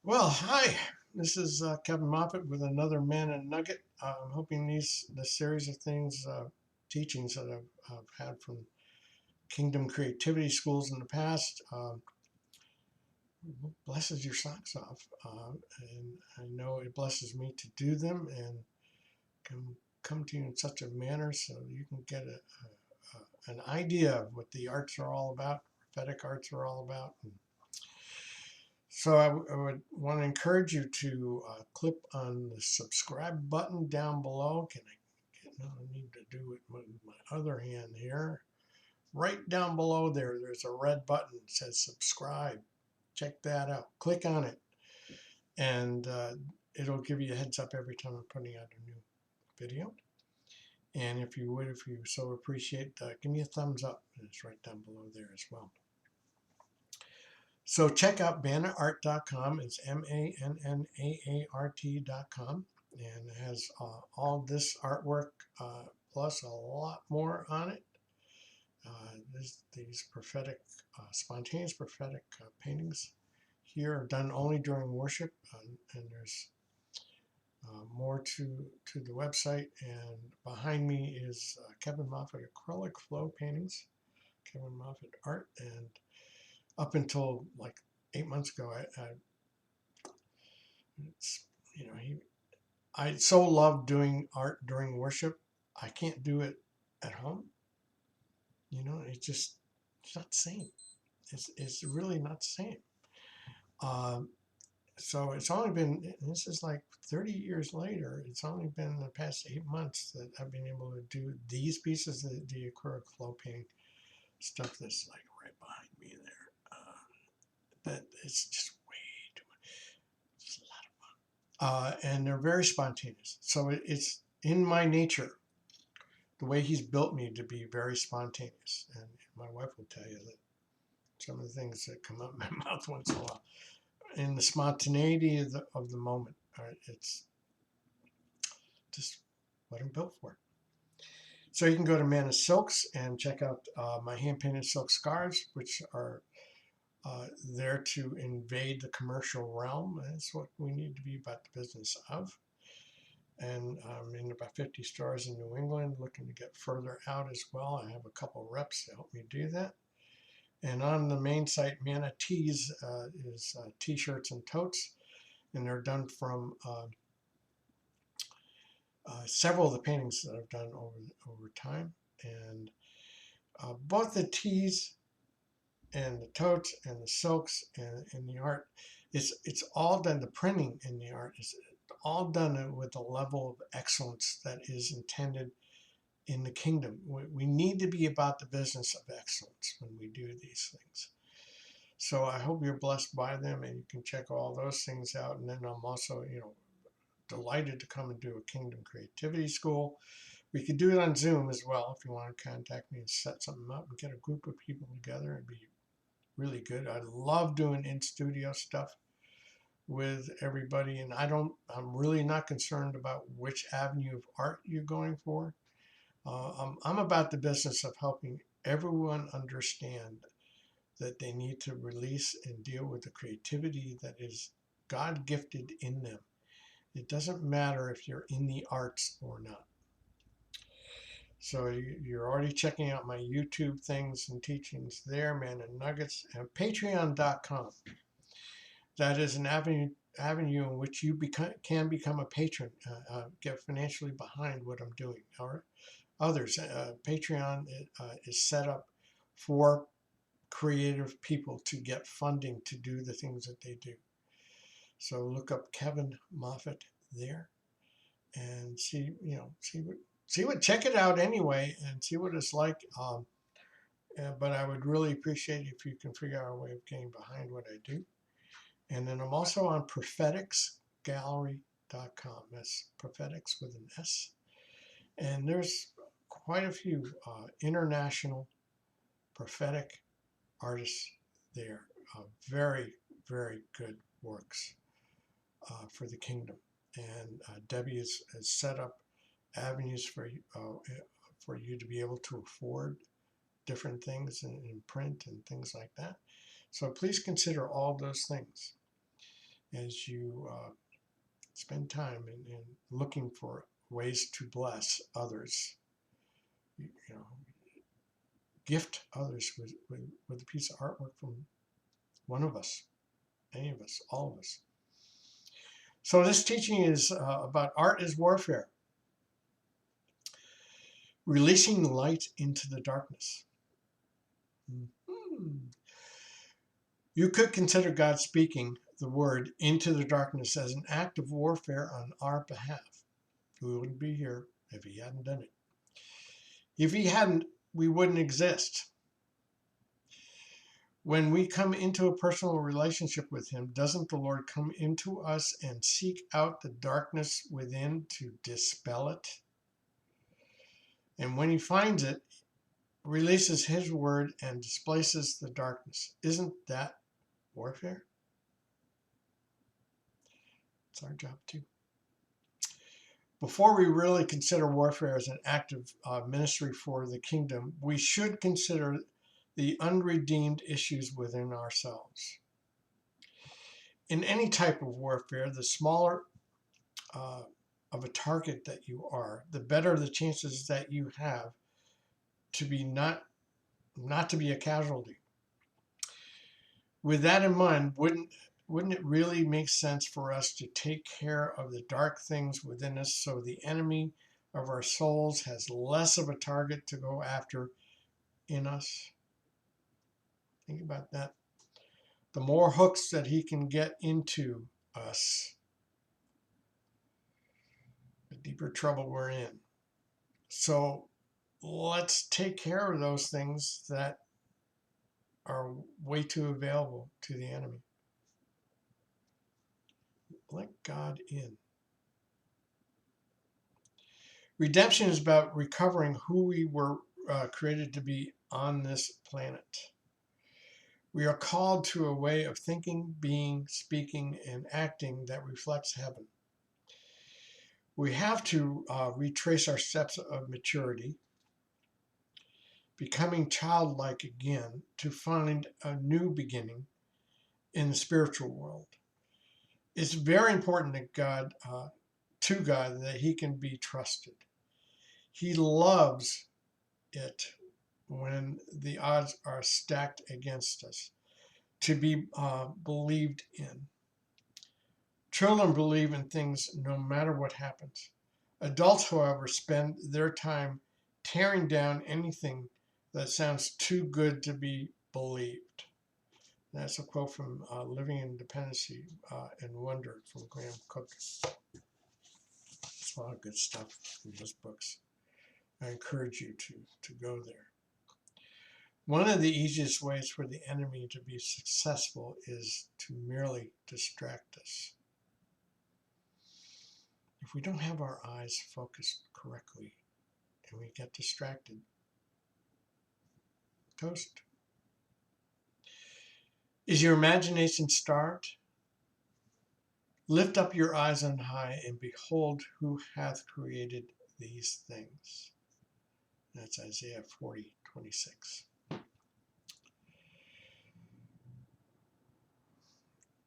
Well, hi. This is Kevin Moffat with another Man and Nugget. I'm hoping the series of things, teachings that I've had from Kingdom Creativity Schools in the past, blesses your socks off. And I know it blesses me to do them and can come to you in such a manner so you can get an idea of what the arts are all about, prophetic arts are all about. So I would want to encourage you to click on the subscribe button down below. Can I get, no, I need to do it with my other hand here. Right down below there's a red button that says subscribe. Check that out. Click on it and it'll give you a heads up every time I'm putting out a new video. And if you would, if you so appreciate, give me a thumbs up. It's right down below there as well. So check out mannaart.com. It's MANNAART.com. And it has all this artwork plus a lot more on it. These prophetic, spontaneous prophetic paintings here are done only during worship. And there's more to the website. And behind me is Kevin Moffat acrylic flow paintings, Kevin Moffat art. And up until like 8 months ago, it's, you know, I so love doing art during worship. I can't do it at home. It's not the same. It's really not the same. Um, so it's only been, this is like 30 years later, it's only been the past 8 months that I've been able to do these pieces, the acrylic flow painting stuff that's like right behind me there. That it's just way too much. It's a lot. And they're very spontaneous. So it's in my nature, the way he's built me to be very spontaneous. And my wife will tell you that some of the things that come out of my mouth once in a while, in the spontaneity of the moment, it's just what I'm built for. So you can go to Mana Silks and check out my hand painted silk scarves, which are there to invade the commercial realm. That's what we need to be about the business of. And I'm in about 50 stores in New England, looking to get further out as well. I have a couple reps to help me do that. And on the main site, Mana Tees is t-shirts and totes, and they're done from several of the paintings that I've done over time. And both the tees and the totes and the silks and the art, it's all done. The printing in the art is all done with a level of excellence that is intended in the kingdom. We need to be about the business of excellence when we do these things. So I hope you're blessed by them and you can check all those things out. And then I'm also, delighted to come and do a Kingdom Creativity School. We could do it on Zoom as well if you want to contact me and set something up and get a group of people together. It'd be really good. I love doing in studio stuff with everybody, and I'm really not concerned about which avenue of art you're going for. I'm about the business of helping everyone understand that they need to release and deal with the creativity that is God gifted in them. It doesn't matter if you're in the arts or not. So you're already checking out my YouTube things and teachings there, Man and Nuggets, and Patreon.com. That is an avenue in which you can become a patron, get financially behind what I'm doing. Or others, Patreon is set up for creative people to get funding to do the things that they do. So look up Kevin Moffat there and check it out anyway and see what it's like. But I would really appreciate if you can figure out a way of getting behind what I do. And then I'm also on propheticsgallery.com. That's prophetics with an S. And there's quite a few international prophetic artists there. Very, very good works for the kingdom. And Debbie has set up avenues for you to be able to afford different things in print and things like that. So please consider all those things. as you spend time in looking for ways to bless others. You know, gift others with a piece of artwork from one of us, any of us, all of us. So this teaching is about art as warfare, releasing light into the darkness. Mm-hmm. You could consider God speaking the word into the darkness as an act of warfare on our behalf. We wouldn't be here if he hadn't done it. If he hadn't, we wouldn't exist. When we come into a personal relationship with him, doesn't the Lord come into us and seek out the darkness within to dispel it? And when he finds it, releases his word and displaces the darkness. Isn't that warfare? It's our job too. Before we really consider warfare as an active ministry for the kingdom, we should consider the unredeemed issues within ourselves. In any type of warfare, the smaller of a target that you are, the better the chances that you have to be not to be a casualty. With that in mind, wouldn't it really make sense for us to take care of the dark things within us so the enemy of our souls has less of a target to go after in us? Think about that. The more hooks that he can get into us, the deeper trouble we're in. So let's take care of those things that are way too available to the enemy. Let God in. Redemption is about recovering who we were created to be on this planet. We are called to a way of thinking, being, speaking, and acting that reflects heaven. We have to retrace our steps of maturity, becoming childlike again to find a new beginning in the spiritual world. It's very important that God that he can be trusted. He loves it when the odds are stacked against us, to be believed in. Children believe in things no matter what happens. Adults, however, spend their time tearing down anything that sounds too good to be believed. That's a quote from Living in Dependency and Wonder from Graham Cook. There's a lot of good stuff in those books. I encourage you to go there. One of the easiest ways for the enemy to be successful is to merely distract us. If we don't have our eyes focused correctly and we get distracted, toast. Is your imagination starved? Lift up your eyes on high and behold who hath created these things. That's Isaiah 40:26.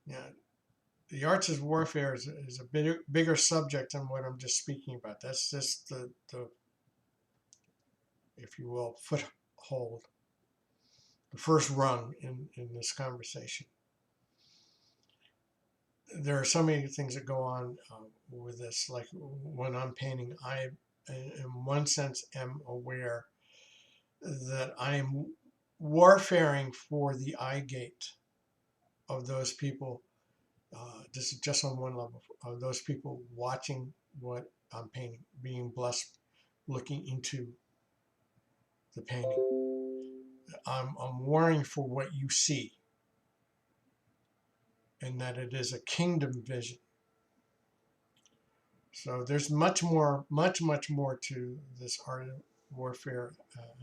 Yeah, the arts as warfare is a bigger subject than what I'm just speaking about. That's just the if you will, foothold, the first rung in this conversation. There are so many things that go on with this. Like when I'm painting, I, in one sense, am aware that I am warfaring for the eye gate of those people. This is just on one level of those people watching what I'm painting, being blessed, looking into the painting. I'm warring for what you see, and that it is a kingdom vision. So there's much more to this art of warfare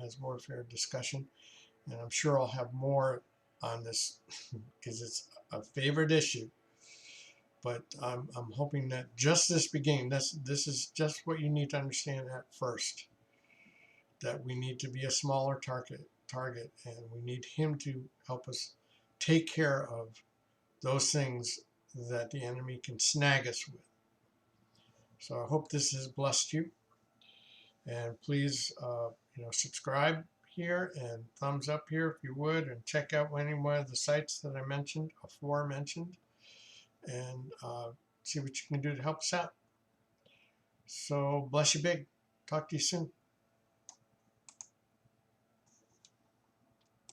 as warfare discussion, and I'm sure I'll have more on this because it's a favorite issue. But I'm hoping that just this beginning, this is just what you need to understand at first, that we need to be a smaller target, and we need him to help us take care of those things that the enemy can snag us with. So I hope this has blessed you. And please, subscribe here and thumbs up here if you would, and check out any one of the sites that I mentioned, aforementioned, and see what you can do to help us out. So bless you big. Talk to you soon.